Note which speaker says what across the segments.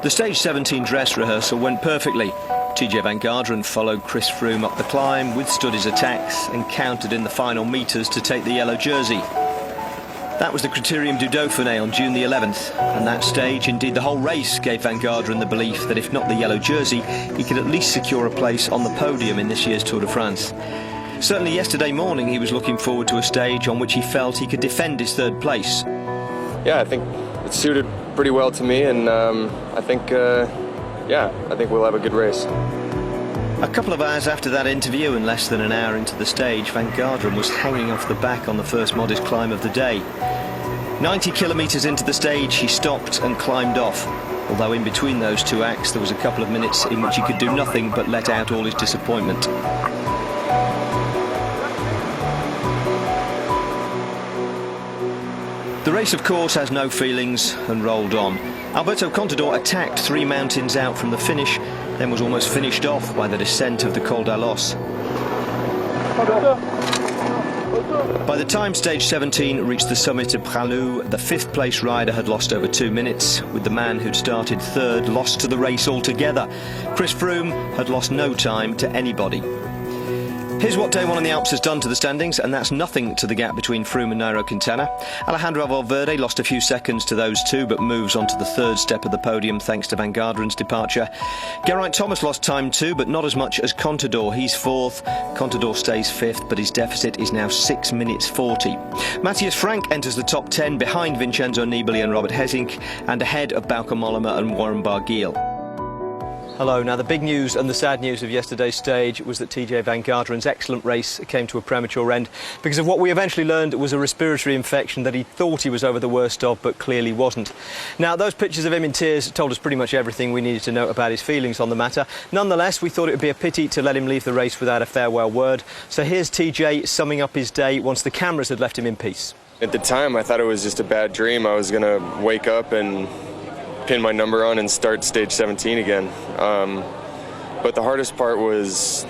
Speaker 1: The stage 17 dress rehearsal went perfectly. TJ Van Garderen followed Chris Froome up the climb, withstood his attacks and countered in the final metres to take the yellow jersey. That was the Criterium du Dauphiné on June the 11th, and that stage, indeed the whole race, gave Van Garderen the belief that if not the yellow jersey, he could at least secure a place on the podium in this year's Tour de France. Certainly yesterday morning he was looking forward to a stage on which he felt he could defend his third place.
Speaker 2: Yeah, I think it suited pretty well to me, and I think we'll have a good race.
Speaker 1: A couple of hours after that interview and less than an hour into the stage, Van Garderen was hanging off the back on the first modest climb of the day. 90 kilometres into the stage he stopped and climbed off, although in between those two acts there was a couple of minutes in which he could do nothing but let out all his disappointment. The race, of course, has no feelings and rolled on. Alberto Contador attacked 3 mountains out from the finish, then was almost finished off by the descent of the Col d'Alos. By the time stage 17 reached the summit of Pralou, the 5th place rider had lost over 2 minutes, with the man who'd started third lost to the race altogether. Chris Froome had lost no time to anybody. Here's what day one on the Alps has done to the standings, and that's nothing to the gap between Froome and Nairo Quintana. Alejandro Valverde lost a few seconds to those two, but moves on to the third step of the podium thanks to Van Garderen's departure. Geraint Thomas lost time too, but not as much as Contador. He's 4th. Contador stays 5th, but his deficit is now 6 minutes 40. Matthias Frank enters the top 10 behind Vincenzo Nibali and Robert Hesink, and ahead of Bauke Mollema and Warren Barguil. Hello. Now, the big news and the sad news of yesterday's stage was that TJ Van Garderen's excellent race came to a premature end because of what we eventually learned was a respiratory infection that he thought he was over the worst of, but clearly wasn't. Now, those pictures of him in tears told us pretty much everything we needed to know about his feelings on the matter. Nonetheless, we thought it would be a pity to let him leave the race without a farewell word. So here's TJ summing up his day once the cameras had left him in peace.
Speaker 2: At the time, I thought it was just a bad dream. I was going to wake up and pin my number on and start stage 17 again. But the hardest part was,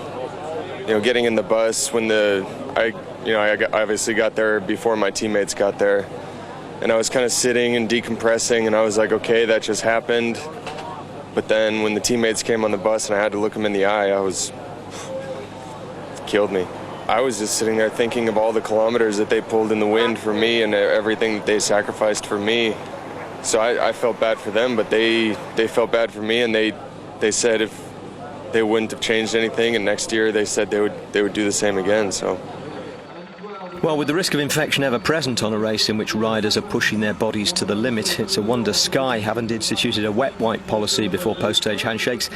Speaker 2: getting in the bus when I obviously got there before my teammates got there, and I was kind of sitting and decompressing, and I was like, okay, that just happened. But then when the teammates came on the bus and I had to look them in the eye, it killed me. I was just sitting there thinking of all the kilometers that they pulled in the wind for me and everything that they sacrificed for me. So I felt bad for them, but they felt bad for me, and they said if they wouldn't have changed anything, and next year they said they would do the same again. So.
Speaker 1: Well, with the risk of infection ever present on a race in which riders are pushing their bodies to the limit, it's a wonder Sky haven't instituted a wet wipe policy before post-stage handshakes.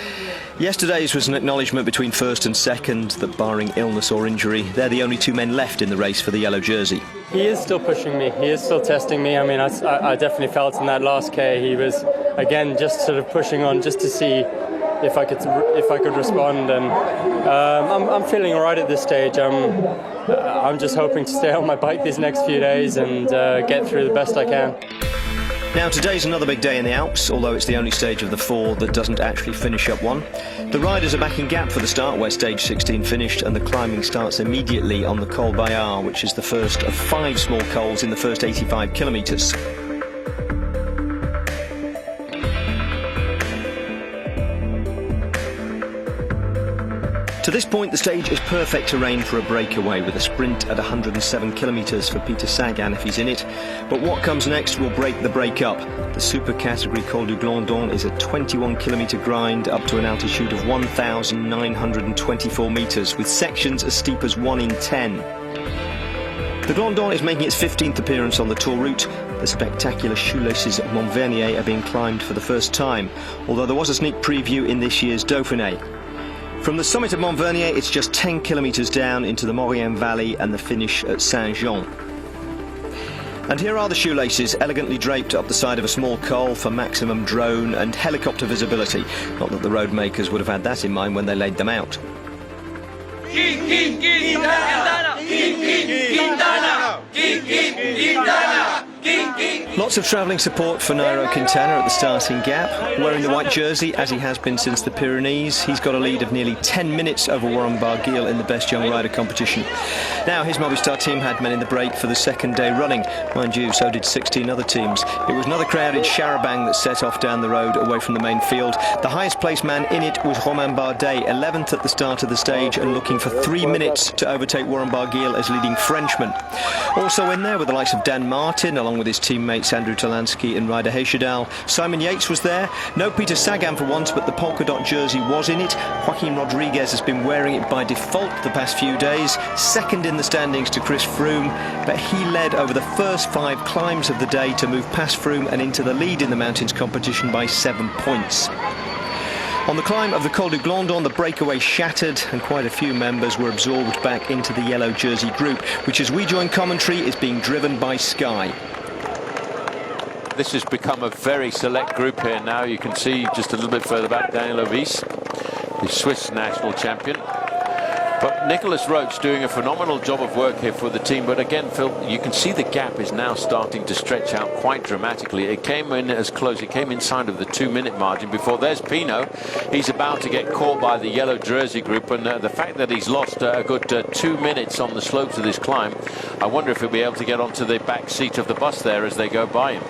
Speaker 1: Yesterday's was an acknowledgement between first and second that, barring illness or injury, they're the only 2 men left in the race for the yellow jersey.
Speaker 3: He is still pushing me. He is still testing me. I mean, I definitely felt in that last K he was, again, just sort of pushing on just to see if I could respond, and I'm feeling all right at this stage. I'm just hoping to stay on my bike these next few days and get through the best I can.
Speaker 1: Now, today's another big day in the Alps, although it's the only stage of the 4 that doesn't actually finish up one. The riders are back in Gap for the start, where stage 16 finished, and the climbing starts immediately on the Col Bayard, which is the first of 5 small cols in the first 85 kilometres. To this point, the stage is perfect terrain for a breakaway, with a sprint at 107 kilometres for Peter Sagan if he's in it. But what comes next will break the break up. The super category Col du Glandon is a 21-kilometre grind up to an altitude of 1,924 metres, with sections as steep as 1 in 10. The Glandon is making its 15th appearance on the Tour route. The spectacular shoelaces of Montvernier are being climbed for the first time, although there was a sneak preview in this year's Dauphiné. From the summit of Montvernier, it's just 10 kilometres down into the Maurienne Valley and the finish at Saint-Jean. And here are the shoelaces, elegantly draped up the side of a small col for maximum drone and helicopter visibility. Not that the road makers would have had that in mind when they laid them out. Lots of travelling support for Nairo Quintana at the starting gap. Wearing the white jersey, as he has been since the Pyrenees, he's got a lead of nearly 10 minutes over Warren Barguil in the Best Young Rider competition. Now, his Movistar team had men in the break for the second day running. Mind you, so did 16 other teams. It was another crowded Charabang that set off down the road away from the main field. The highest placed man in it was Romain Bardet, 11th at the start of the stage and looking for 3 minutes to overtake Warren Barguil as leading Frenchman. Also in there were the likes of Dan Martin, along with his teammates Andrew Talansky and Ryder Hesjedal. Simon Yates was there. No Peter Sagan for once, but the polka dot jersey was in it. Joaquin Rodriguez has been wearing it by default the past few days. Second in the standings to Chris Froome, but he led over the first 5 climbs of the day to move past Froome and into the lead in the mountains competition by 7 points. On the climb of the Col du Glandon, the breakaway shattered and quite a few members were absorbed back into the yellow jersey group, which as we join commentary is being driven by Sky.
Speaker 4: This has become a very select group here now. You can see just a little bit further back Daniel Ovis, the Swiss national champion. But Nicholas Roach doing a phenomenal job of work here for the team. But again, Phil, you can see the gap is now starting to stretch out quite dramatically. It came in as close, it came inside of the 2-minute margin before. There's Pinot. He's about to get caught by the yellow jersey group. And the fact that he's lost a good 2 minutes on the slopes of this climb, I wonder if he'll be able to get onto the back seat of the bus there as they go by him.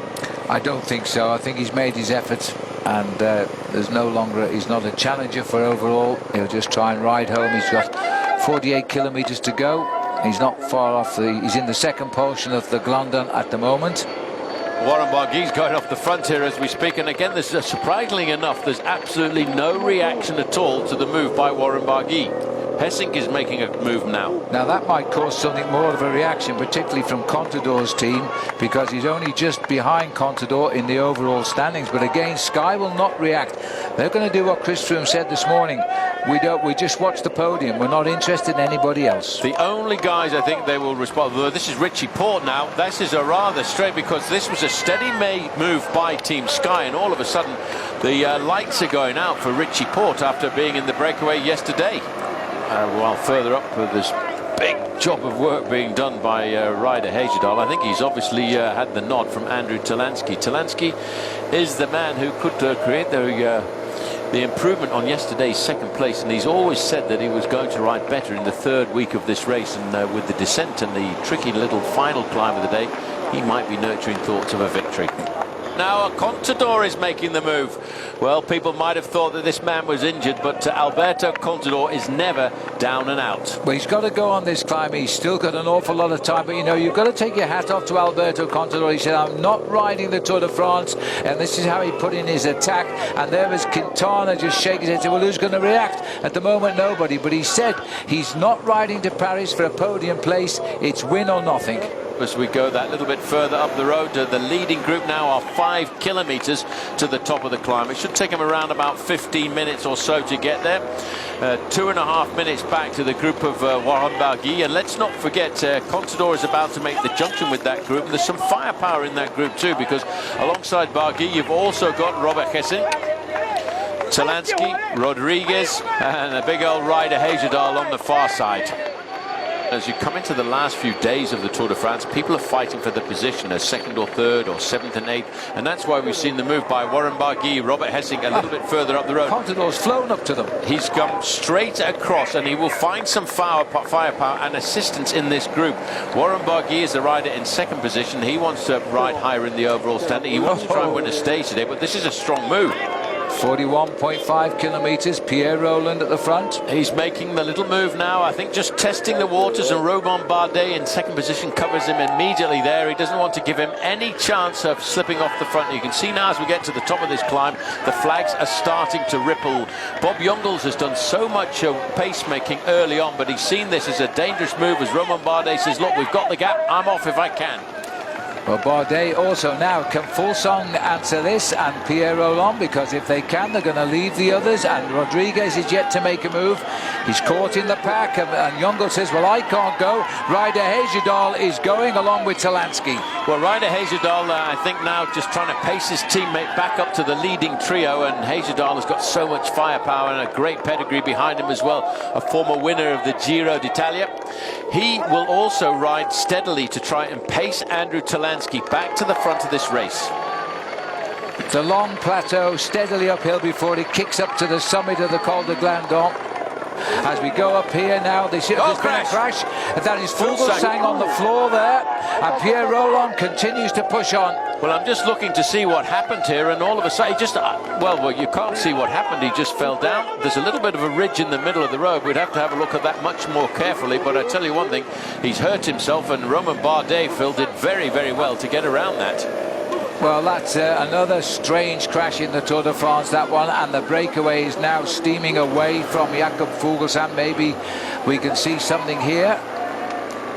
Speaker 5: I don't think so. I think he's made his efforts, and he's not a challenger for overall. He'll just try and ride home. He's got 48 kilometers to go. He's not far off he's in the second portion of the Glandon at the moment.
Speaker 4: Warren Barguil's going off the front here as we speak, and again, there's surprisingly enough, there's absolutely no reaction at all to the move by Warren Barguil. Hessink is making a move now.
Speaker 5: Now that might cause something more of a reaction, particularly from Contador's team, because he's only just behind Contador in the overall standings. But again, Sky will not react. They're going to do what Chris Froome said this morning. We just watch the podium. We're not interested in anybody else.
Speaker 4: The only guys I think they will respond, though, this is Richie Porte now. This is a rather straight, because this was a steady move by Team Sky, and all of a sudden the lights are going out for Richie Porte after being in the breakaway yesterday. While further up, there's big job of work being done by Ryder Hesjedal. I think he's obviously had the nod from Andrew Talansky. Talansky is the man who could create the improvement on yesterday's second place, and he's always said that he was going to ride better in the third week of this race, and with the descent and the tricky little final climb of the day, he might be nurturing thoughts of a victory. Now Contador is making the move. Well, people might have thought that this man was injured, but Alberto Contador is never down and out.
Speaker 5: Well, he's got to go on this climb. He's still got an awful lot of time, but you know, you've got to take your hat off to Alberto Contador. He said, I'm not riding the Tour de France, and this is how he put in his attack. And there was Quintana just shaking his head, said, well, who's going to react? At the moment, nobody. But he said he's not riding to Paris for a podium place. It's win or nothing.
Speaker 4: As we go that little bit further up the road, the leading group now are 5 kilometers to the top of the climb. It should take them around about 15 minutes or so to get there. 2.5 minutes back to the group of Warren Barguil. And let's not forget, Contador is about to make the junction with that group. There's some firepower in that group too, because alongside Barguil, you've also got Robert Hessink, Talansky, Rodriguez, and a big old Ryder Hesjedal on the far side. As you come into the last few days of the Tour de France, people are fighting for the position as second or third or 7th and 8th, and that's why we've seen the move by Warren Barguil, Robert Hessink a little bit further up the road.
Speaker 5: Contador's flown up to them.
Speaker 4: He's come straight across, and he will find some firepower and assistance in this group. Warren Barguil is the rider in second position. He wants to ride higher in the overall standing. He wants to try and win a stage today, but this is a strong move.
Speaker 5: 41.5 kilometers, Pierre Roland at the front.
Speaker 4: He's making the little move now, I think just testing the waters, and Romain Bardet in second position covers him immediately there. He doesn't want to give him any chance of slipping off the front. You can see now as we get to the top of this climb, the flags are starting to ripple. Bob Jungels has done so much pacemaking early on, but he's seen this as a dangerous move as Romain Bardet says, look, we've got the gap, I'm off if I can.
Speaker 5: Well, Bardet also now, can Fulsang answer this and Pierre Roland? Because if they can, they're going to leave the others, and Rodriguez is yet to make a move. He's caught in the pack, and Jungels says, well, I can't go. Ryder Hesjedal is going along with Talansky.
Speaker 4: Well, Ryder Hezjedal, I think now just trying to pace his teammate back up to the leading trio, and Hezjedal has got so much firepower and a great pedigree behind him as well, a former winner of the Giro d'Italia. He will also ride steadily to try and pace Andrew Talansky back to the front of this race.
Speaker 5: It's a long plateau, steadily uphill before it kicks up to the summit of the Col de Glandon. As we go up here now, there's been a crash. That is Fuglsang on the floor there, and Pierre Rolland continues to push on.
Speaker 4: Well, I'm just looking to see what happened here, and all of a sudden, he just, well, you can't see what happened. He just fell down. There's a little bit of a ridge in the middle of the road. We'd have to have a look at that much more carefully, but I tell you one thing, he's hurt himself, and Romain Bardet, Phil, did very, very well to get around that.
Speaker 5: Well, that's another strange crash in the Tour de France, that one, and the breakaway is now steaming away from Jakob Fuglsang. Maybe we can see something here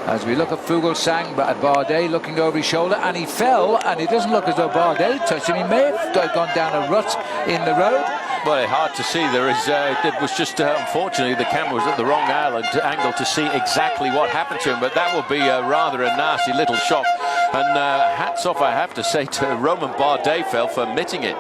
Speaker 5: as we look at Fuglsang, but at Bardet looking over his shoulder, and he fell, and it doesn't look as though Bardet touched him. He may have gone down a rut in the road.
Speaker 4: Well, hard to see. There is. It was just unfortunately the camera was at the wrong angle to see exactly what happened to him. But that will be rather a nasty little shock. And hats off, I have to say, to Romain Bardet for admitting it.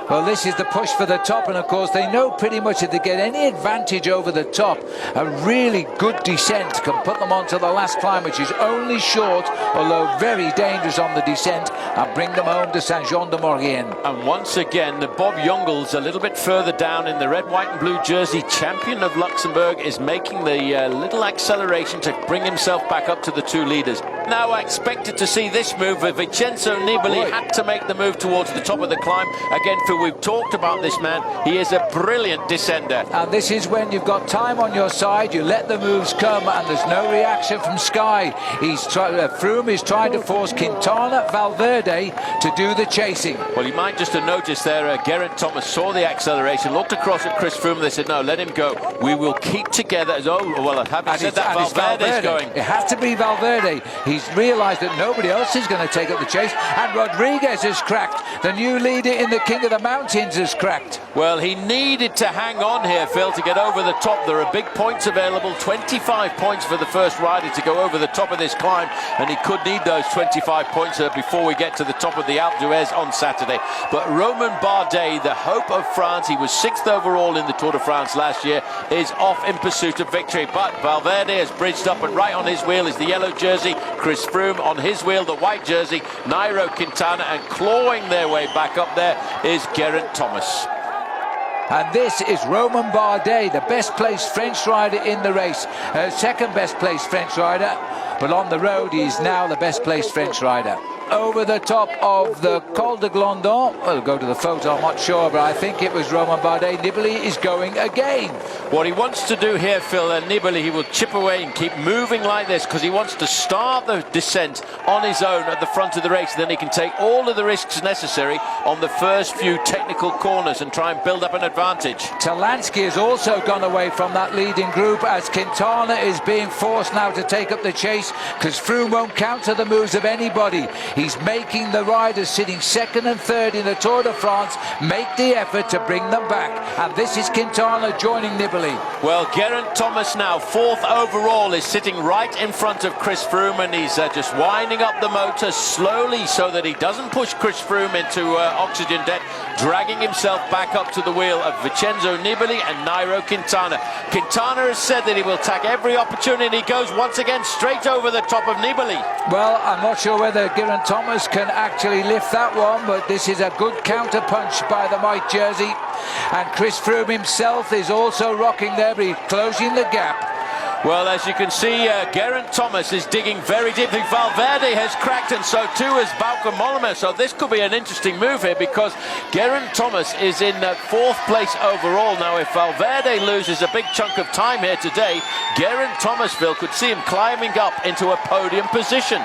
Speaker 5: Well, this is the push for the top, and of course they know pretty much if they get any advantage over the top, a really good descent can put them onto the last climb, which is only short, although very dangerous on the descent, and bring them home to Saint-Jean-de-Maurienne.
Speaker 4: And once again, the Bob Jungels, a little bit further down in the red, white and blue jersey, champion of Luxembourg, is making the little acceleration to bring himself back up to the two leaders. Now I expected to see this move. Vincenzo Nibali had to make the move towards the top of the climb. Again, Phil, we've talked about this man. He is a brilliant descender.
Speaker 5: And this is when you've got time on your side, you let the moves come, and there's no reaction from Sky. Froome is trying to force Quintana Valverde to do the chasing.
Speaker 4: Well, you might just have noticed there, Geraint Thomas saw the acceleration, looked across at Chris Froome, they said, no, let him go. We will keep together. Having said that, Valverde's going.
Speaker 5: It has to be Valverde. He's realised that nobody else is going to take up the chase, and Rodriguez has cracked. The new leader in the King of the Mountains has cracked.
Speaker 4: Well, he needed to hang on here, Phil, to get over the top. There are big points available, 25 points for the first rider to go over the top of this climb, and he could need those 25 points before we get to the top of the Alpe d'Huez on Saturday. But Romain Bardet, the hope of France, he was 6th overall in the Tour de France last year, is off in pursuit of victory. But Valverde has bridged up, and right on his wheel is the yellow jersey, Chris Froome on his wheel, the white jersey, Nairo Quintana, and clawing their way back up there is Geraint Thomas.
Speaker 5: And this is Romain Bardet, the best placed French rider in the race, second best placed French rider, but on the road he's now the best placed French rider. Over the top of the Col de Glandon, we'll go to the photo, I'm not sure, but I think it was Romain Bardet. Nibali is going again.
Speaker 4: What he wants to do here, Phil, Nibali, he will chip away and keep moving like this because he wants to start the descent on his own at the front of the race. Then he can take all of the risks necessary on the first few technical corners and try and build up an advantage.
Speaker 5: Talansky has also gone away from that leading group as Quintana is being forced now to take up the chase because Froome won't counter the moves of anybody. He's making the riders sitting second and third in the Tour de France make the effort to bring them back. And this is Quintana joining Nibali.
Speaker 4: Well, Geraint Thomas now 4th overall is sitting right in front of Chris Froome, and he's just winding up the motor slowly so that he doesn't push Chris Froome into oxygen debt, dragging himself back up to the wheel of Vincenzo Nibali and Nairo Quintana. Quintana has said that he will take every opportunity. He goes once again straight over the top of Nibali.
Speaker 5: Well, I'm not sure whether Geraint Thomas can actually lift that one, but this is a good counter punch by the white jersey. And Chris Froome himself is also rocking there, but he's closing the gap.
Speaker 4: Well, as you can see, Geraint Thomas is digging very deeply. Valverde has cracked, and so too has Bauke Mollema. So this could be an interesting move here because Geraint Thomas is in 4th place overall. Now, if Valverde loses a big chunk of time here today, Geraint Thomasville could see him climbing up into a podium position.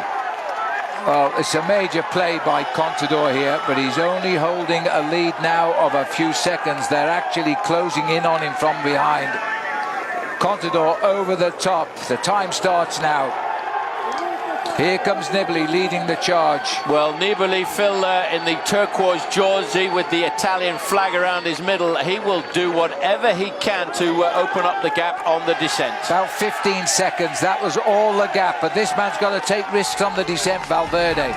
Speaker 5: Well, it's a major play by Contador here, but he's only holding a lead now of a few seconds. They're actually closing in on him from behind. Contador over the top. The time starts now. Here comes Nibali leading the charge.
Speaker 4: Well, Nibali, Phil, in the turquoise jersey with the Italian flag around his middle, he will do whatever he can to open up the gap on the descent.
Speaker 5: About 15 seconds, that was all the gap, but this man's got to take risks on the descent, Valverde.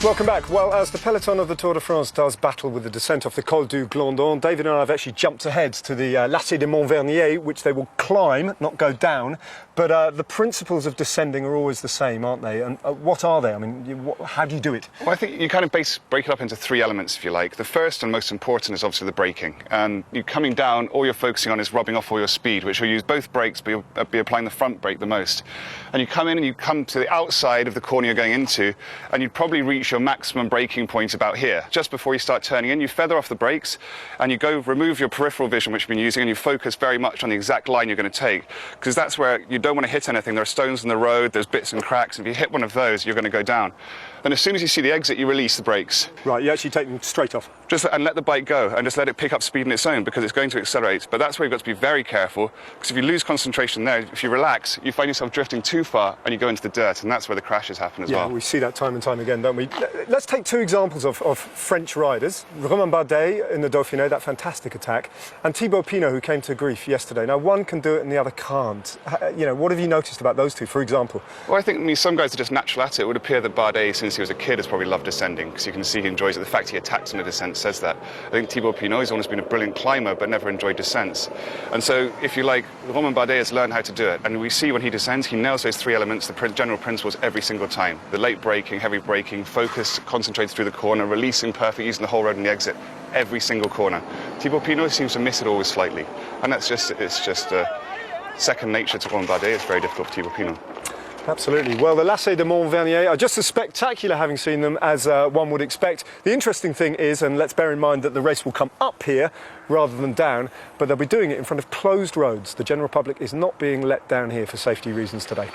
Speaker 6: Welcome back. Well, as the peloton of the Tour de France does battle with the descent off the Col du Glandon, David and I have actually jumped ahead to the Lacet de Montvernier, which they will climb, not go down. But the principles of descending are always the same, aren't they? And what are they? I mean, how do you do it?
Speaker 7: Well, I think you kind of break it up into three elements, if you like. The first and most important is obviously the braking. And you coming down, all you're focusing on is rubbing off all your speed, which you'll use both brakes, but you'll be applying the front brake the most. And you come in and you come to the outside of the corner you're going into, and you'd probably reach your maximum braking point about here. Just before you start turning in, you feather off the brakes, and you go remove your peripheral vision, which you've been using, and you focus very much on the exact line you're going to take, because that's where you don't want to hit anything. There are stones in the road, there's bits and cracks. If you hit one of those, you're going to go down. Then as soon as you see the exit, you release the brakes.
Speaker 6: Right, you actually take them straight off.
Speaker 7: And let the bike go, and just let it pick up speed on its own, because it's going to accelerate. But that's where you've got to be very careful, because if you lose concentration there, if you relax, you find yourself drifting too far, and you go into the dirt, and that's where the crashes happen as well.
Speaker 6: Yeah, we see that time and time again, don't we? Let's take two examples of French riders. Romain Bardet in the Dauphiné, that fantastic attack, and Thibaut Pinot, who came to grief yesterday. Now, one can do it and the other can't. You know, what have you noticed about those two, for example?
Speaker 7: Well, I think some guys are just natural at it. It would appear that Bardet, since he was a kid, has probably loved descending, because you can see he enjoys it. The fact he attacks on a descent says that. I think Thibaut Pinot has always been a brilliant climber, but never enjoyed descents. And so, if you like, Romain Bardet has learned how to do it. And we see when he descends, he nails those three elements, the general principles, every single time. The late braking, heavy braking, focus, concentrated through the corner, releasing perfect, using the whole road and the exit, every single corner. Thibaut Pinot seems to miss it always slightly. And it's just second nature to Romain Bardet. It's very difficult for Thibaut Pinot.
Speaker 6: Absolutely. Well, the Lacet de Montvernier are just as spectacular, having seen them, as one would expect. The interesting thing is, and let's bear in mind that the race will come up here rather than down, but they'll be doing it in front of closed roads. The general public is not being let down here for safety reasons today.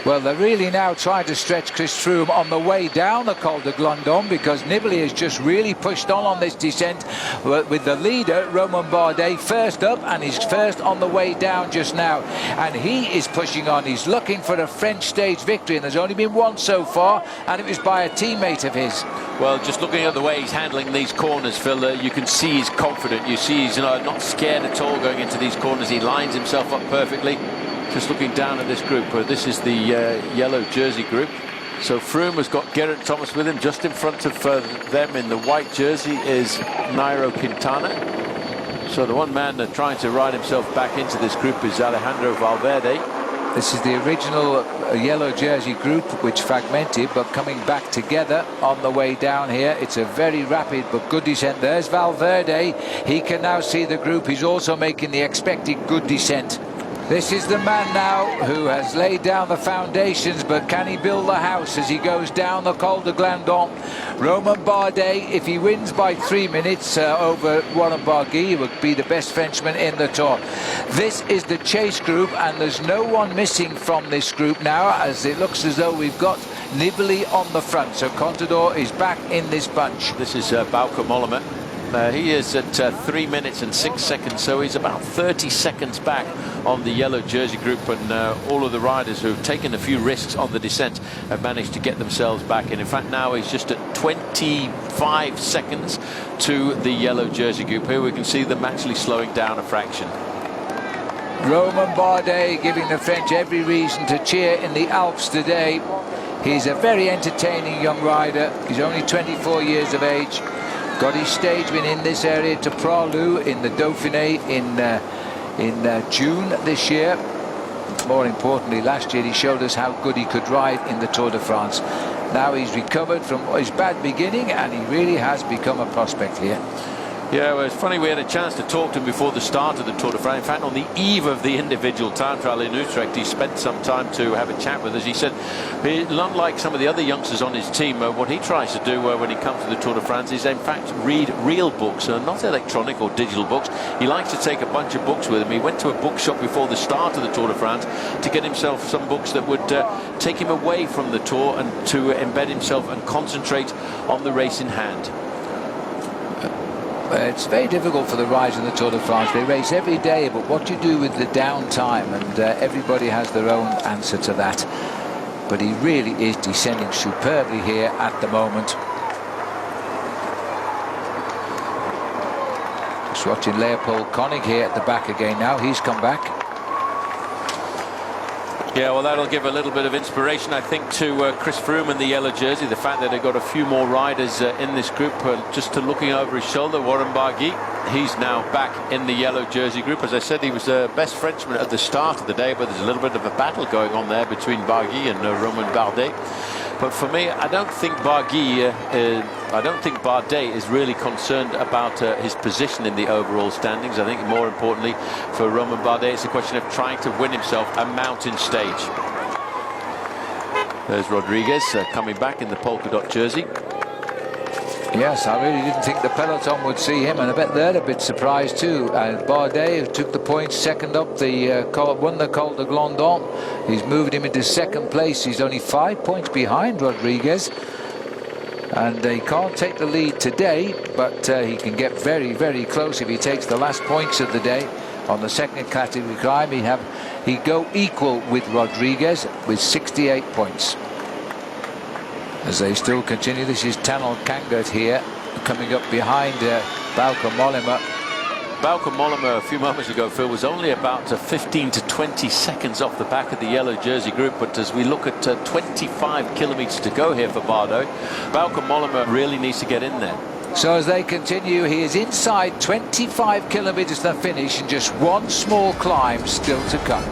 Speaker 5: Well, they're really now trying to stretch Chris Froome on the way down the Col de Glandon, because Nibali has just really pushed on this descent with the leader, Romain Bardet, first up, and he's first on the way down just now. And he is pushing on. He's looking for a French stage victory, and there's only been one so far, and it was by a teammate of his.
Speaker 4: Well, just looking at the way he's handling these corners, Phil, you can see he's confident. You see he's not scared at all going into these corners. He lines himself up perfectly. Just looking down at this group, this is the yellow jersey group. So Froome has got Geraint Thomas with him. Just in front of them in the white jersey is Nairo Quintana. So the one man trying to ride himself back into this group is Alejandro Valverde.
Speaker 5: This is the original yellow jersey group, which fragmented, but coming back together on the way down here. It's a very rapid but good descent. There's Valverde. He can now see the group. He's also making the expected good descent. This is the man now who has laid down the foundations, but can he build the house as he goes down the Col de Glandon? Romain Bardet, if he wins by 3 minutes over Warren Barguil, he would be the best Frenchman in the Tour. This is the chase group, and there's no one missing from this group now, as it looks as though we've got Nibali on the front. So Contador is back in this bunch.
Speaker 4: This is Bauke Mollema. He is at 3 minutes and 6 seconds, so he's about 30 seconds back on the yellow jersey group, and all of the riders who've taken a few risks on the descent have managed to get themselves back. And in fact, now he's just at 25 seconds to the yellow jersey group. Here we can see them actually slowing down a fraction.
Speaker 5: Romain Bardet giving the French every reason to cheer in the Alps today. He's a very entertaining young rider. He's only 24 years of age. Got his stage win in this area to Pralou in the Dauphiné in June this year. More importantly, last year he showed us how good he could ride in the Tour de France. Now he's recovered from his bad beginning, and he really has become a prospect here.
Speaker 4: Yeah, well, it's funny, we had a chance to talk to him before the start of the Tour de France. In fact, on the eve of the individual time trial in Utrecht, he spent some time to have a chat with us. He said, unlike some of the other youngsters on his team, what he tries to do when he comes to the Tour de France is, in fact, read real books, not electronic or digital books. He likes to take a bunch of books with him. He went to a bookshop before the start of the Tour de France to get himself some books that would take him away from the Tour and to embed himself and concentrate on the race in hand.
Speaker 5: It's very difficult for the riders in the Tour de France. They race every day, but what do you do with the downtime? And everybody has their own answer to that. But he really is descending superbly here at the moment. Just watching Leopold Koenig here at the back again now. He's come back.
Speaker 4: Yeah, well, that'll give a little bit of inspiration, I think, to Chris Froome in the yellow jersey. The fact that they've got a few more riders in this group. Just to looking over his shoulder, Warren Barguil, he's now back in the yellow jersey group. As I said, he was the best Frenchman at the start of the day, but there's a little bit of a battle going on there between Barguil and Romain Bardet. But for me, I don't think Bardet is really concerned about his position in the overall standings. I think more importantly for Romain Bardet, it's a question of trying to win himself a mountain stage. There's Rodriguez coming back in the polka dot jersey.
Speaker 5: Yes, I really didn't think the peloton would see him, and I bet they're a bit surprised too. And Bardet, who took the points second up, won the Col de Glandon. He's moved him into second place. He's only 5 points behind Rodriguez, and he can't take the lead today, but he can get very, very close if he takes the last points of the day. On the second category climb, he'd go equal with Rodriguez with 68 points. As they still continue, this is Tanel Kangat here, coming up behind Bauke Mollema.
Speaker 4: Bauke Mollema a few moments ago, Phil, was only about 15 to 20 seconds off the back of the yellow jersey group, but as we look at 25 kilometres to go here for Bauke Mollema really needs to get in there.
Speaker 5: So as they continue, he is inside 25 kilometres to the finish and just one small climb still to come.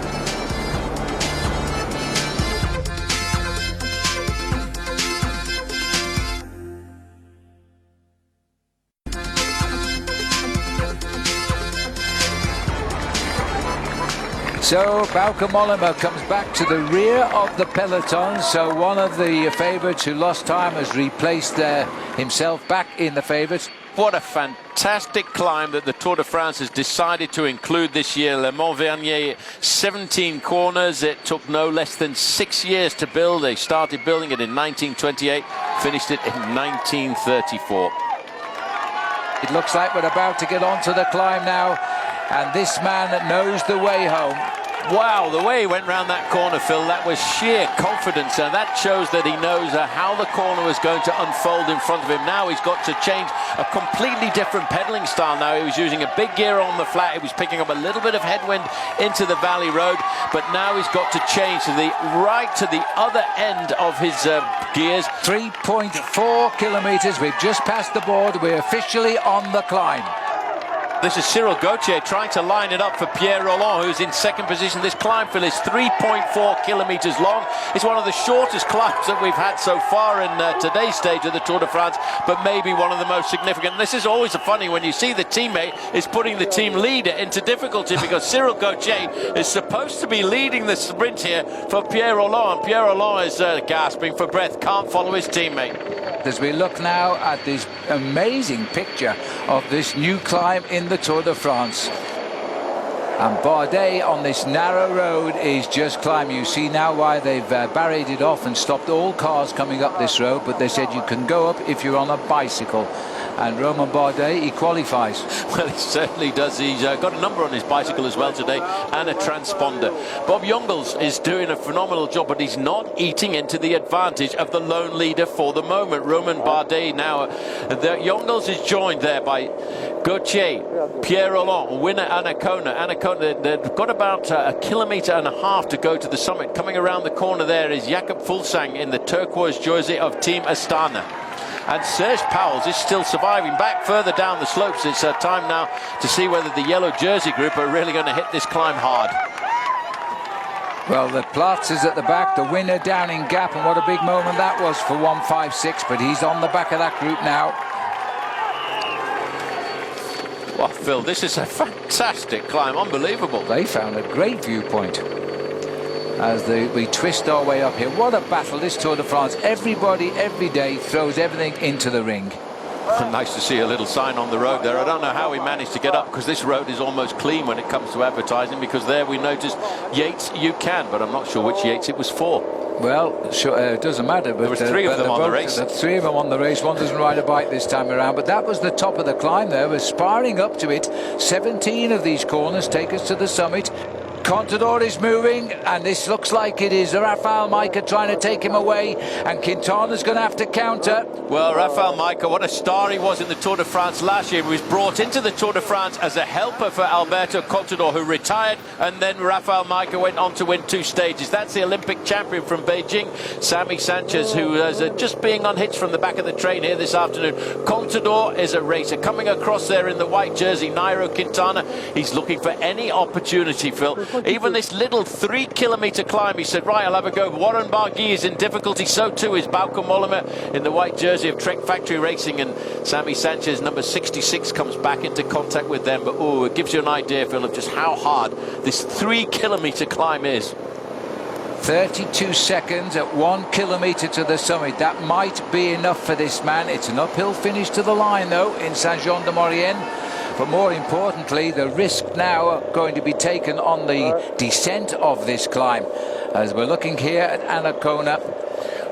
Speaker 5: So Bauke Mollema comes back to the rear of the peloton. So one of the favourites who lost time has replaced himself back in the favourites.
Speaker 4: What a fantastic climb that the Tour de France has decided to include this year. Le Mont Vernier, 17 corners. It took no less than 6 years to build. They started building it in 1928, finished it in 1934.
Speaker 5: It looks like we're about to get onto the climb now, and this man knows the way home.
Speaker 4: Wow, the way he went round that corner, Phil, that was sheer confidence, and that shows that he knows how the corner was going to unfold in front of him. Now he's got to change a completely different pedaling style. Now he was using a big gear on the flat, he was picking up a little bit of headwind into the valley road, but now he's got to change to the other end of his gears.
Speaker 5: 3.4 kilometres, we've just passed the board, we're officially on the climb.
Speaker 4: This is Cyril Gauthier trying to line it up for Pierre Rolland, who's in second position. This climb, Phil, is 3.4 kilometres long. It's one of the shortest climbs that we've had so far in today's stage of the Tour de France, but maybe one of the most significant. This is always funny when you see the teammate is putting the team leader into difficulty, because Cyril Gauthier is supposed to be leading the sprint here for Pierre Rolland. Pierre Rolland is gasping for breath, can't follow his teammate.
Speaker 5: As we look now at this amazing picture of this new climb in the Tour de France, and Bardet on this narrow road is just climbing. You see now why they've barricaded off and stopped all cars coming up this road, but they said you can go up if you're on a bicycle. And Romain Bardet, he qualifies.
Speaker 4: Well, he certainly does. He's got a number on his bicycle as well today, and a transponder. Bob Jungels is doing a phenomenal job, but he's not eating into the advantage of the lone leader for the moment. Romain Bardet now. Jungels is joined there by Gauthier, Pierre Rolland, winner Anacona. They've got about a kilometre and a half to go to the summit. Coming around the corner there is Jakob Fuglsang in the turquoise jersey of Team Astana. And Serge Pauwels is still surviving back further down the slopes. It's time now to see whether the yellow jersey group are really going to hit this climb hard.
Speaker 5: Well, the Platz is at the back, the winner down in gap, and what a big moment that was for 156, but he's on the back of that group now.
Speaker 4: Well, Phil, this is a fantastic climb, unbelievable.
Speaker 5: They found a great viewpoint as we twist our way up here. What a battle, this Tour de France. Everybody, every day, throws everything into the ring.
Speaker 4: Nice to see a little sign on the road there. I don't know how he managed to get up, because this road is almost clean when it comes to advertising, because there we noticed Yates, you can, but I'm not sure which Yates it was for.
Speaker 5: Well, sure, it doesn't matter. But
Speaker 4: there was three of them on the race.
Speaker 5: Three of them on the race. One doesn't ride a bike this time around. But that was the top of the climb there. We're sparring up to it. 17 of these corners take us to the summit. Contador is moving, and this looks like it is Rafael Majka trying to take him away, and Quintana's going to have to counter.
Speaker 4: Well, Rafael Majka, what a star he was in the Tour de France last year. He was brought into the Tour de France as a helper for Alberto Contador, who retired, and then Rafael Majka went on to win 2 stages. That's the Olympic champion from Beijing, Sammy Sanchez, who is just being unhitched from the back of the train here this afternoon. Contador is a racer. Coming across there in the white jersey, Nairo Quintana, he's looking for any opportunity, Phil. Even this little 3-kilometre climb, he said, right, I'll have a go. Warren Barguil is in difficulty, so too is Bauke Mollema in the white jersey of Trek Factory Racing, and Sammy Sanchez, number 66, comes back into contact with them. But oh, it gives you an idea, Phil, of just how hard this 3-kilometre climb is.
Speaker 5: 32 seconds at 1 kilometre to the summit. That might be enough for this man. It's an uphill finish to the line, though, in Saint-Jean-de-Maurienne. But more importantly, the risk now going to be taken on the descent of this climb. As we're looking here at Anacona.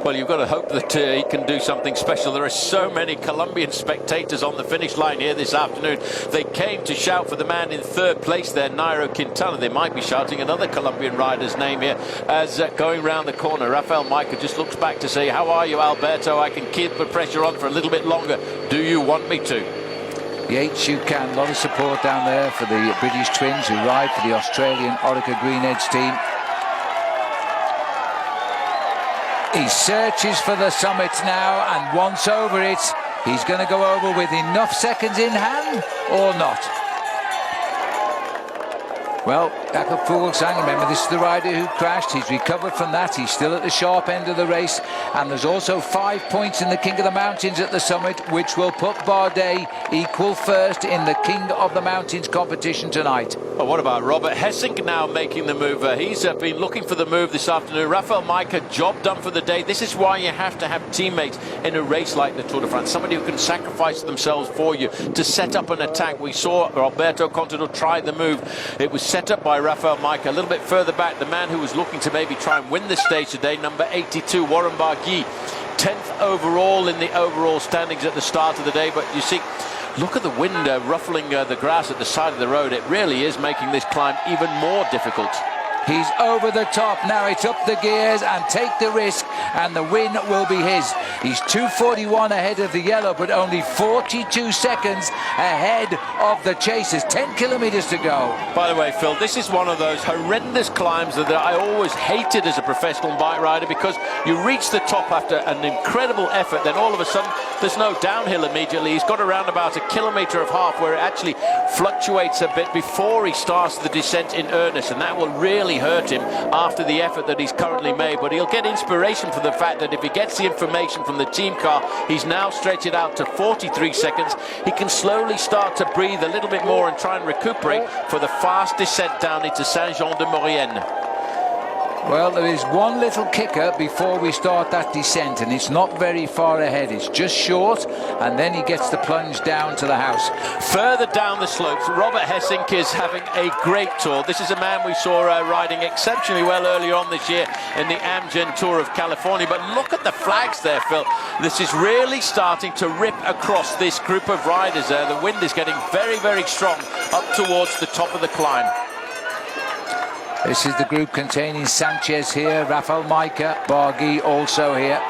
Speaker 4: Well, you've got to hope that he can do something special. There are so many Colombian spectators on the finish line here this afternoon. They came to shout for the man in 3rd place there, Nairo Quintana. They might be shouting another Colombian rider's name here as going round the corner. Rafael Majka just looks back to say, how are you, Alberto? I can keep the pressure on for a little bit longer. Do you want me to?
Speaker 5: Yates, you can. A lot of support down there for the British twins who ride for the Australian Orica Green Edge team. He searches for the summit now, and once over it, he's going to go over with enough seconds in hand or not. Well, Jakob Fuglsang, remember, this is the rider who crashed. He's recovered from that. He's still at the sharp end of the race. And there's also 5 points in the King of the Mountains at the summit, which will put Bardet equal first in the King of the Mountains competition tonight.
Speaker 4: Well, what about Robert Hessink now making the move? He's been looking for the move this afternoon. Rafael Majka, job done for the day. This is why you have to have teammates in a race like the Tour de France. Somebody who can sacrifice themselves for you to set up an attack. We saw Alberto Contador try the move. It was set up by Rafael Majka. A little bit further back, the man who was looking to maybe try and win the stage today, number 82, Warren Barguil, 10th overall in the overall standings at the start of the day. But you see, look at the wind ruffling the grass at the side of the road. It really is making this climb even more difficult.
Speaker 5: He's over the top. Now it's up the gears and take the risk, and the win will be his. He's 2:41 ahead of the yellow, but only 42 seconds ahead of the chasers. 10 kilometres to go.
Speaker 4: By the way, Phil, this is one of those horrendous climbs that I always hated as a professional bike rider, because you reach the top after an incredible effort, then all of a sudden there's no downhill immediately. He's got around about 1.5 kilometres where it actually fluctuates a bit before he starts the descent in earnest, and that will really hurt him after the effort that he's currently made. But he'll get inspiration from the fact that if he gets the information from the team car, he's now stretched it out to 43 seconds. He can slowly start to breathe a little bit more and try and recuperate for the fast descent down into Saint-Jean-de-Maurienne.
Speaker 5: Well, there is one little kicker before we start that descent, and it's not very far ahead. It's just short, and then he gets the plunge down to the house.
Speaker 4: Further down the slopes, Robert Hessink is having a great tour. This is a man we saw riding exceptionally well earlier on this year in the Amgen Tour of California. But look at the flags there, Phil. This is really starting to rip across this group of riders there. The wind is getting very, very strong up towards the top of the climb.
Speaker 5: This is the group containing Sanchez here, Rafael Majka, Barguil also here.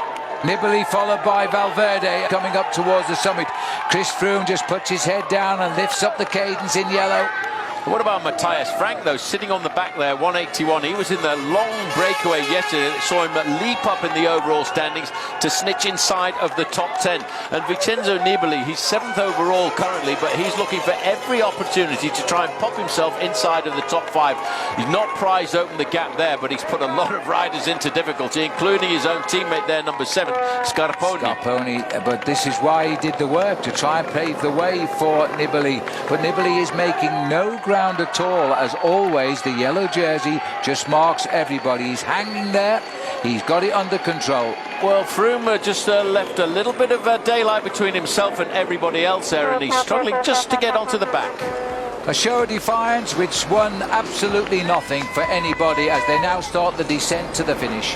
Speaker 5: Nibali followed by Valverde coming up towards the summit. Chris Froome just puts his head down and lifts up the cadence in yellow.
Speaker 4: What about Matthias Frank, though, sitting on the back there, 181. He was in the long breakaway yesterday that saw him leap up in the overall standings to snitch inside of the top 10. And Vincenzo Nibali, he's 7th overall currently, but he's looking for every opportunity to try and pop himself inside of the top 5. He's not prized open the gap there, but he's put a lot of riders into difficulty, including his own teammate there, number 7, Scarponi.
Speaker 5: But this is why he did the work, to try and pave the way for Nibali. But Nibali is making no ground at all. As always, the yellow jersey just marks everybody. He's hanging there. He's got it under control.
Speaker 4: Well, Froome just left a little bit of daylight between himself and everybody else there, and he's struggling just to get onto the back.
Speaker 5: A show of defiance which won absolutely nothing for anybody as they now start the descent to the finish.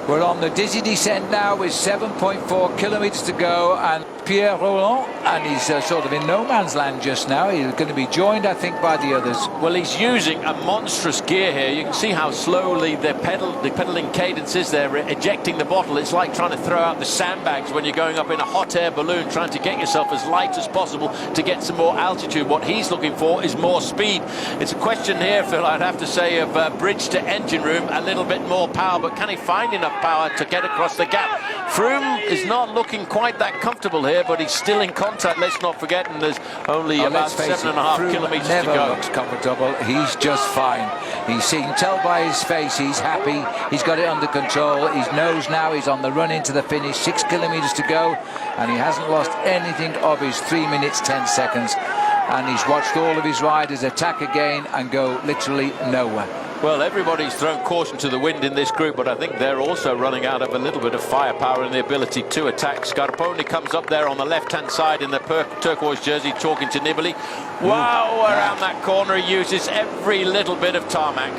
Speaker 5: We're on the dizzy descent now with 7.4 kilometres to go, and Pierre Rolland, and he's sort of in no man's land just now. He's going to be joined, I think, by the others.
Speaker 4: Well, he's using a monstrous gear here. You can see how slowly the pedaling cadence is there, ejecting the bottle. It's like trying to throw out the sandbags when you're going up in a hot air balloon, trying to get yourself as light as possible to get some more altitude. What he's looking for is more speed. It's a question here, Phil, I'd have to say, of bridge to engine room, a little bit more power, but can he find enough power to get across the gap? Froome is not looking quite that comfortable here, but he's still in contact, let's not forget, and there's only about 7.5 kilometres to go.
Speaker 5: Never looks comfortable. He's just fine. You can tell by his face he's happy. He's got it under control. He knows now he's on the run into the finish. 6 kilometres to go, and he hasn't lost anything of his 3 minutes 10 seconds. And he's watched all of his riders attack again and go literally nowhere.
Speaker 4: Well, everybody's thrown caution to the wind in this group, but I think they're also running out of a little bit of firepower and the ability to attack. Scarponi comes up there on the left-hand side in the turquoise jersey, talking to Nibali. Wow, around that corner he uses every little bit of tarmac.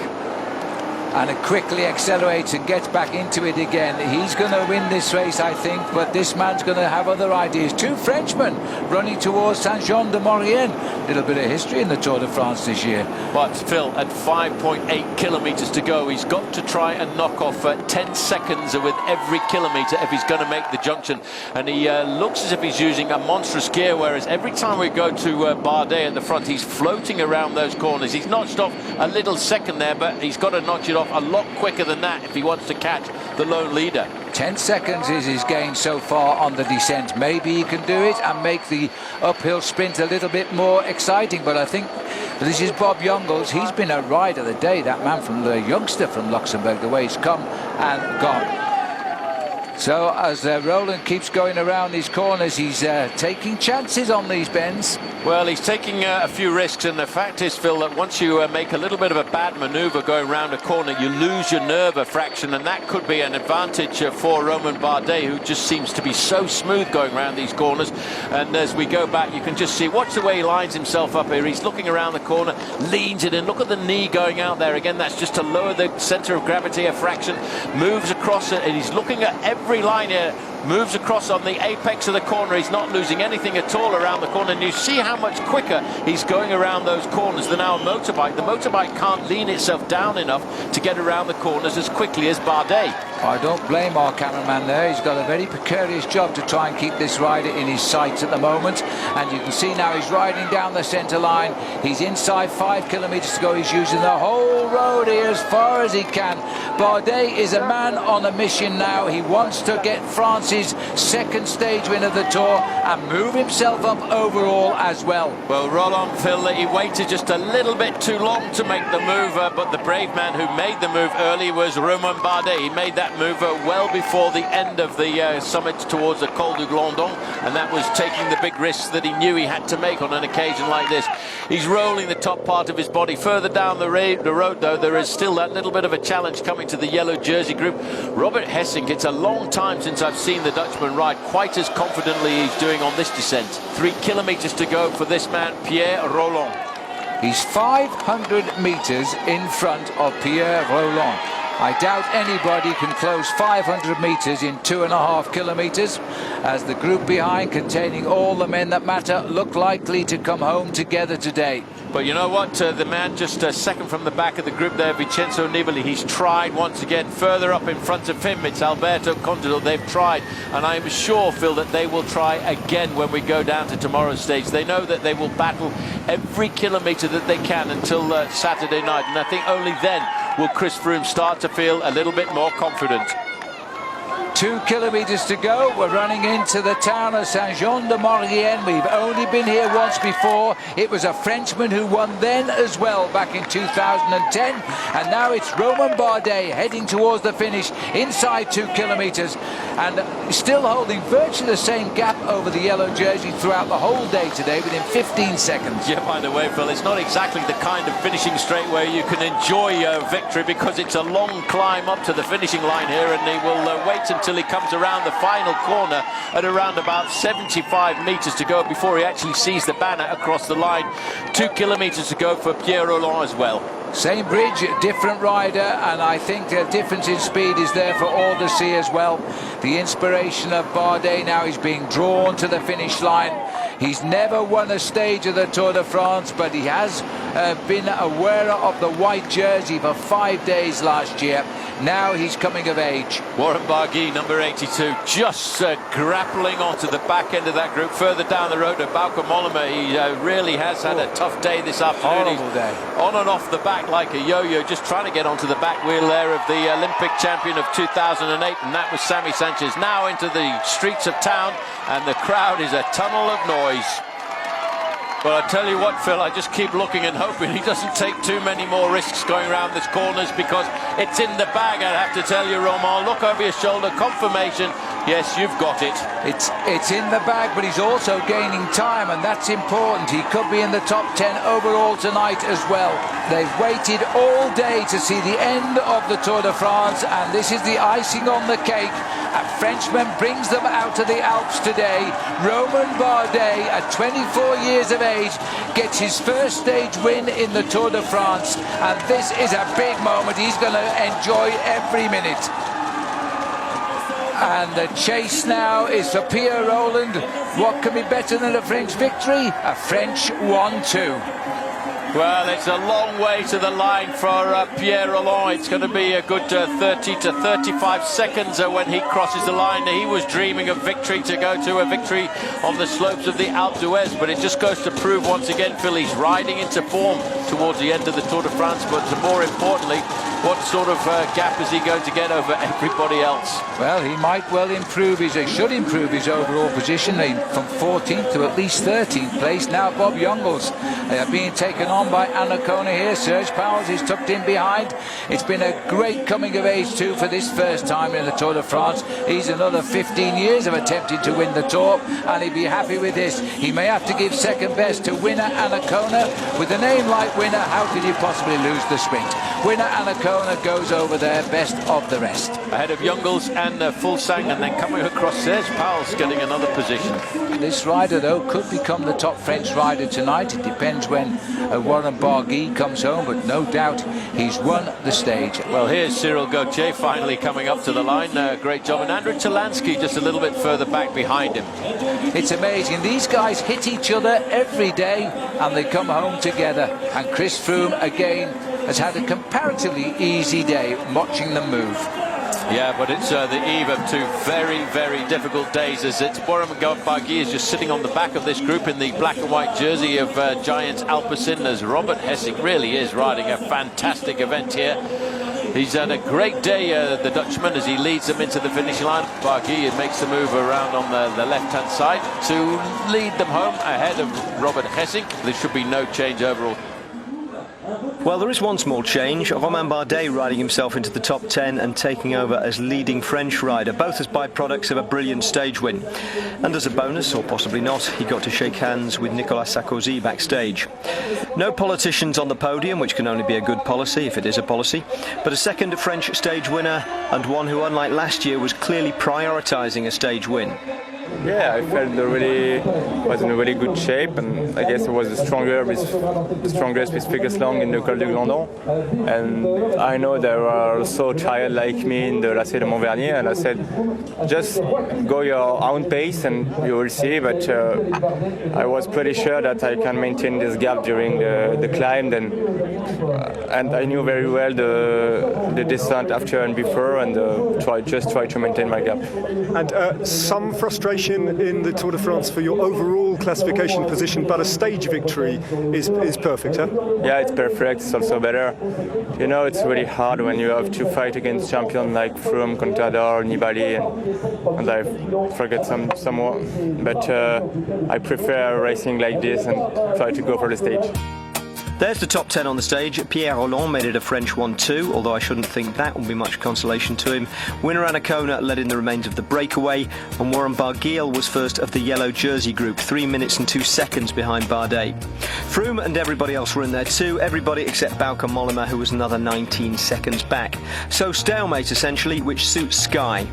Speaker 5: And it quickly accelerates and gets back into it again. He's going to win this race, I think, but this man's going to have other ideas. 2 Frenchmen running towards Saint-Jean-de-Maurienne. A little bit of history in the Tour de France this year.
Speaker 4: But Phil, at 5.8 kilometres to go, he's got to try and knock off 10 seconds with every kilometre if he's going to make the junction. And he looks as if he's using a monstrous gear, whereas every time we go to Bardet at the front, he's floating around those corners. He's notched off a little second there, but he's got to notch it off a lot quicker than that if he wants to catch the lone leader.
Speaker 5: 10 seconds is his gain so far on the descent. Maybe he can do it and make the uphill sprint a little bit more exciting, but I think this is Bob Jungels. He's been a ride of the day, that man from the youngster from Luxembourg, the way he's come and gone. So as Roland keeps going around these corners, he's taking chances on these bends.
Speaker 4: Well, he's taking a few risks, and the fact is, Phil, that once you make a little bit of a bad manoeuvre going around a corner, you lose your nerve a fraction, and that could be an advantage for Romain Bardet, who just seems to be so smooth going around these corners. And as we go back, you can just see, watch the way he lines himself up here. He's looking around the corner, leans it in. Look at the knee going out there. Again, that's just to lower the centre of gravity a fraction. Moves across it, and he's looking at every line here. Moves across on the apex of the corner. He's not losing anything at all around the corner, and you see how much quicker he's going around those corners than our motorbike. The motorbike can't lean itself down enough to get around the corners as quickly as Bardet.
Speaker 5: I don't blame our cameraman there. He's got a very precarious job to try and keep this rider in his sights at the moment, and you can see now he's riding down the centre line. He's inside 5 kilometres to go. He's using the whole road here as far as he can. Bardet is a man on a mission now. He wants to get France's second stage win of the Tour and move himself up overall as well.
Speaker 4: Well, Roland, Phil, he waited just a little bit too long to make the move, but the brave man who made the move early was Romain Bardet. He made that move well before the end of the summit towards the Col du Glandon, and that was taking the big risks that he knew he had to make on an occasion like this. He's rolling the top part of his body. Further down the road, though, there is still that little bit of a challenge coming to the yellow jersey group. Robert Hessink, it's a long time since I've seen the Dutchman ride quite as confidently he's doing on this descent. 3 kilometres to go for this man, Pierre Rolland.
Speaker 5: He's 500 metres in front of Pierre Rolland. I doubt anybody can close 500 metres in 2.5 kilometres, as the group behind, containing all the men that matter, look likely to come home together today.
Speaker 4: But you know what? The man just second from the back of the group there, Vincenzo Nibali, he's tried once again. Further up in front of him, it's Alberto Contador. They've tried, and I am sure, Phil, that they will try again when we go down to tomorrow's stage. They know that they will battle every kilometre that they can until Saturday night, and I think only then will Chris Froome start to feel a little bit more confident.
Speaker 5: 2 kilometres to go. We're running into the town of Saint-Jean-de-Maurienne. We've only been here once before. It was a Frenchman who won then as well back in 2010. And now it's Romain Bardet heading towards the finish inside 2 kilometres. And still holding virtually the same gap over the yellow jersey throughout the whole day today within 15 seconds.
Speaker 4: Yeah, by the way, Phil, it's not exactly the kind of finishing straight where you can enjoy victory, because it's a long climb up to the finishing line here, and he will wait until he comes around the final corner at around about 75 metres to go before he actually sees the banner across the line. 2 kilometres to go for Pierre Rolland as well.
Speaker 5: Same bridge, different rider, and I think the difference in speed is there for all to see as well. The inspiration of Bardet now is being drawn to the finish line. He's never won a stage of the Tour de France, but he has been a wearer of the white jersey for 5 days last year. Now he's coming of age.
Speaker 4: Warren Barguil, number 82, just grappling onto the back end of that group. Further down the road to Bauke Mollema, he really has had a tough day this afternoon.
Speaker 5: Horrible day.
Speaker 4: On and off the back like a yo-yo, just trying to get onto the back wheel there of the Olympic champion of 2008, and that was Sammy Sanchez. Now into the streets of town, and the crowd is a tunnel of noise. But I tell you what, Phil, I just keep looking and hoping he doesn't take too many more risks going around these corners, because it's in the bag, I have to tell you, Romain. Look over your shoulder, confirmation. Yes, you've got it.
Speaker 5: It's in the bag, but he's also gaining time, and that's important. He could be in the top 10 overall tonight as well. They've waited all day to see the end of the Tour de France, and this is the icing on the cake. A Frenchman brings them out of the Alps today. Romain Bardet, at 24 years of age, gets his first stage win in the Tour de France, and this is a big moment. He's going to enjoy every minute. And the chase now is for Pierre Rolland. What can be better than a French victory? A French 1-2.
Speaker 4: Well, it's a long way to the line for Pierre Rolland. It's going to be a good 30 to 35 seconds when he crosses the line. He was dreaming of victory, to go to a victory on the slopes of the Alpe d'Huez, but it just goes to prove once again, Phil, he's riding into form towards the end of the Tour de France, but more importantly, what sort of gap is he going to get over everybody else?
Speaker 5: Well, he might well improve he should improve his overall position from 14th to at least 13th place. Now Bob Jungels being taken on by Anacona here. Serge Powers is tucked in behind. It's been a great coming of age too for this first time in the Tour de France. He's another 15 years of attempting to win the Tour, and he'd be happy with this. He may have to give second best to winner Anacona. With a name like Winner, how could you possibly lose the sprint? Winner Anacona goes over there, best of the rest.
Speaker 4: Ahead of Jungels and Fulsang, and then coming across Serge Powers getting another position.
Speaker 5: This rider, though, could become the top French rider tonight. It depends when Warren Barguil comes home, but no doubt he's won the stage.
Speaker 4: Well, here's Cyril Gauthier finally coming up to the line. Great job. And Andrew Talansky just a little bit further back behind him.
Speaker 5: It's amazing. These guys hit each other every day, and they come home together. And Chris Froome, again, has had a comparatively easy day watching them move.
Speaker 4: Yeah, but it's the eve of 2 very, very difficult days, as it's Warren Barguil is just sitting on the back of this group in the black and white jersey of Giants Alpecin, as Robert Hessing really is riding a fantastic event here. He's had a great day, the Dutchman, as he leads them into the finish line. Barguil makes the move around on the left-hand side to lead them home ahead of Robert Hessing. There should be no change overall.
Speaker 1: Well, there is one small change. Romain Bardet riding himself into the top 10 and taking over as leading French rider, both as byproducts of a brilliant stage win. And as a bonus, or possibly not, he got to shake hands with Nicolas Sarkozy backstage. No politicians on the podium, which can only be a good policy if it is a policy, but a second French stage winner, and one who, unlike last year, was clearly prioritising a stage win.
Speaker 8: Yeah, I felt was in a really good shape, and I guess I was the strongest with Ficus Long in the Col du Glandon. And I know there are also tired like me in the Lacé-de-Montvernier, and I said, just go your own pace and you will see. But I was pretty sure that I can maintain this gap during the climb, and I knew very well the descent after and before, and try to maintain my gap.
Speaker 6: And some frustration in the Tour de France for your overall classification position, but a stage victory is perfect, huh?
Speaker 8: Yeah, it's perfect. It's also better. You know, it's really hard when you have to fight against champions like Froome, Contador, Nibali, and I forget some more. But I prefer racing like this and try to go for the stage.
Speaker 1: There's the top 10 on the stage. Pierre Rolland made it a French 1-2, although I shouldn't think that will be much consolation to him. Winner Anacona led in the remains of the breakaway, and Warren Barguil was first of the yellow jersey group, 3 minutes and 2 seconds behind Bardet. Froome and everybody else were in there too, everybody except Bauke Mollema, who was another 19 seconds back. So stalemate essentially, which suits Sky.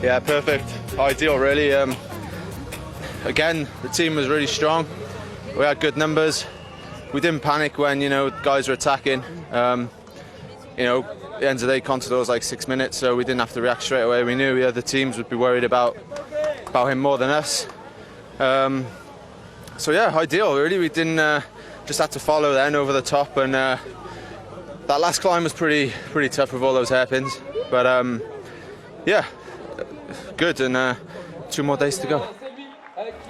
Speaker 9: Yeah, perfect. Ideal really. Again, the team was really strong. We had good numbers. We didn't panic when, guys were attacking. At the end of the day, Contador was like 6 minutes, so we didn't have to react straight away. We knew the other teams would be worried about him more than us. So yeah, ideal really. We didn't just had to follow then over the top, and that last climb was pretty tough with all those hairpins. But yeah, good, and 2 more days to go.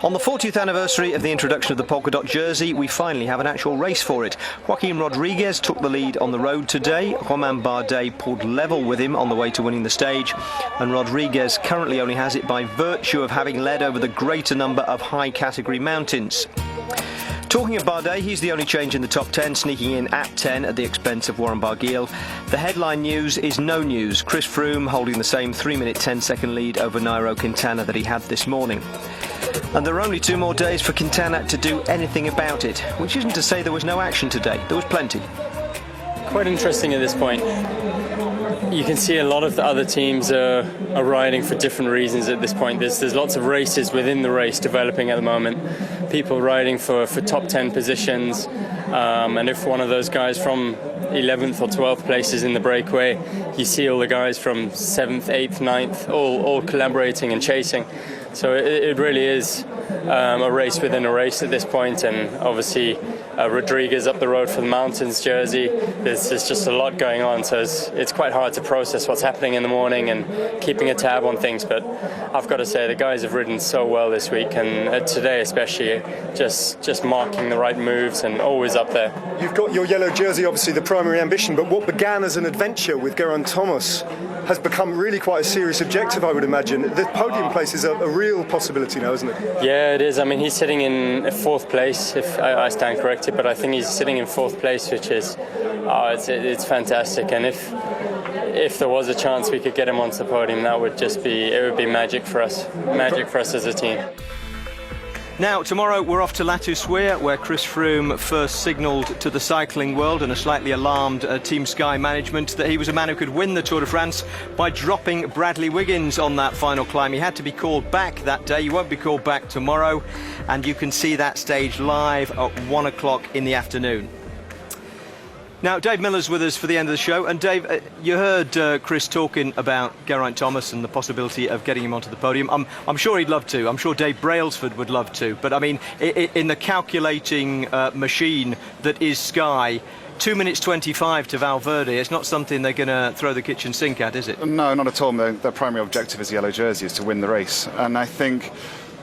Speaker 1: On the 40th anniversary of the introduction of the polka dot jersey, we finally have an actual race for it. Joaquim Rodriguez took the lead on the road today. Romain Bardet pulled level with him on the way to winning the stage, and Rodriguez currently only has it by virtue of having led over the greater number of high category mountains. Talking of Bardet, he's the only change in the top 10, sneaking in at 10 at the expense of Warren Barguil. The headline news is no news. Chris Froome holding the same 3-minute 10-second lead over Nairo Quintana that he had this morning. And there are only 2 more days for Quintana to do anything about it, which isn't to say there was no action today. There was plenty.
Speaker 3: Quite interesting at this point. You can see a lot of the other teams are riding for different reasons at this point. There's lots of races within the race developing at the moment. People riding for top 10 positions. And if one of those guys from 11th or 12th places in the breakaway, you see all the guys from 7th, 8th, 9th, all collaborating and chasing. So it really is a race within a race at this point, and obviously Rodriguez up the road for the Mountains jersey. There's just a lot going on, so it's quite hard to process what's happening in the morning and keeping a tab on things. But I've got to say, the guys have ridden so well this week, and today especially, just marking the right moves and always up there.
Speaker 6: You've got your yellow jersey, obviously the primary ambition, but what began as an adventure with Geraint Thomas has become really quite a serious objective, I would imagine. The podium place is a real possibility now, isn't it?
Speaker 3: Yeah, it is. I mean, he's sitting in 4th place, if I stand corrected, but I think he's sitting in 4th place, which is it's fantastic. And if there was a chance we could get him onto the podium, it would be magic for us as a team.
Speaker 1: Now, tomorrow we're off to La Toussuire, where Chris Froome first signalled to the cycling world and a slightly alarmed Team Sky management that he was a man who could win the Tour de France by dropping Bradley Wiggins on that final climb. He had to be called back that day. He won't be called back tomorrow, and you can see that stage live at 1 o'clock in the afternoon. Now, Dave Miller's with us for the end of the show. And Dave, you heard Chris talking about Geraint Thomas and the possibility of getting him onto the podium. I'm sure he'd love to. I'm sure Dave Brailsford would love to. But, I mean, in the calculating machine that is Sky, 2 minutes 25 to Valverde, it's not something they're going to throw the kitchen sink at, is it?
Speaker 7: No, not at all. Their primary objective as yellow jersey is to win the race. And I think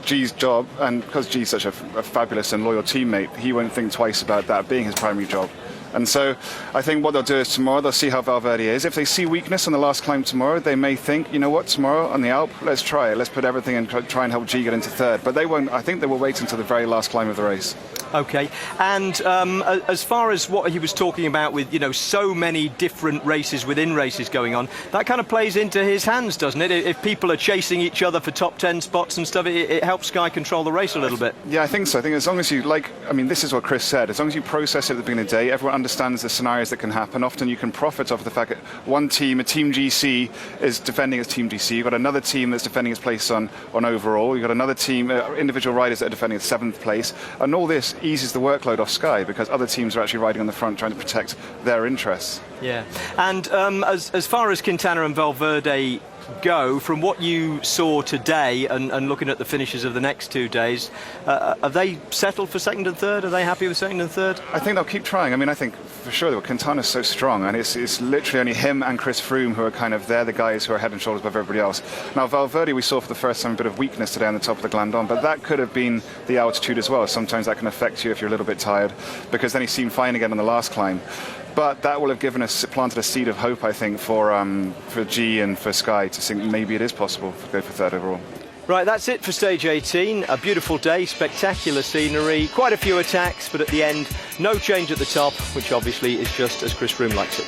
Speaker 7: G's job, and because G's such a fabulous and loyal teammate, he won't think twice about that being his primary job. And so I think what they'll do is tomorrow they'll see how Valverde is. If they see weakness on the last climb tomorrow, they may think, you know what, tomorrow on the Alp, let's try it. Let's put everything and try and help G get into 3rd. But they won't. I think they will wait until the very last climb of the race.
Speaker 1: Okay, and as far as what he was talking about with, you know, so many different races within races going on, that kind of plays into his hands, doesn't it? If people are chasing each other for top 10 spots and stuff, it helps Sky control the race a little bit.
Speaker 7: Yeah, I think so. I think as long as you, this is what Chris said, as long as you process it at the beginning of the day, everyone understands the scenarios that can happen. Often you can profit off the fact that one team, a Team GC, is defending as Team GC. You've got another team that's defending its place on overall. You've got another team, individual riders that are defending its 7th place. And all this eases the workload off Sky because other teams are actually riding on the front trying to protect their interests.
Speaker 1: Yeah, and as far as Quintana and Valverde go, from what you saw today and looking at the finishes of the next 2 days, have they settled for second and third? Are they happy with second and third?
Speaker 7: I think they'll keep trying. I mean, I think for sure that Quintana's so strong, and it's literally only him and Chris Froome who are kind of, they're the guys who are head and shoulders above everybody else. Now, Valverde, we saw for the first time a bit of weakness today on the top of the Glandon, but that could have been the altitude as well. Sometimes that can affect you if you're a little bit tired, because then he seemed fine again on the last climb. But that will have planted a seed of hope, I think, for G and for Sky to think maybe it is possible to go for third overall.
Speaker 1: Right, that's it for stage 18. A beautiful day, spectacular scenery, quite a few attacks, but at the end, no change at the top, which obviously is just as Chris Froome likes it.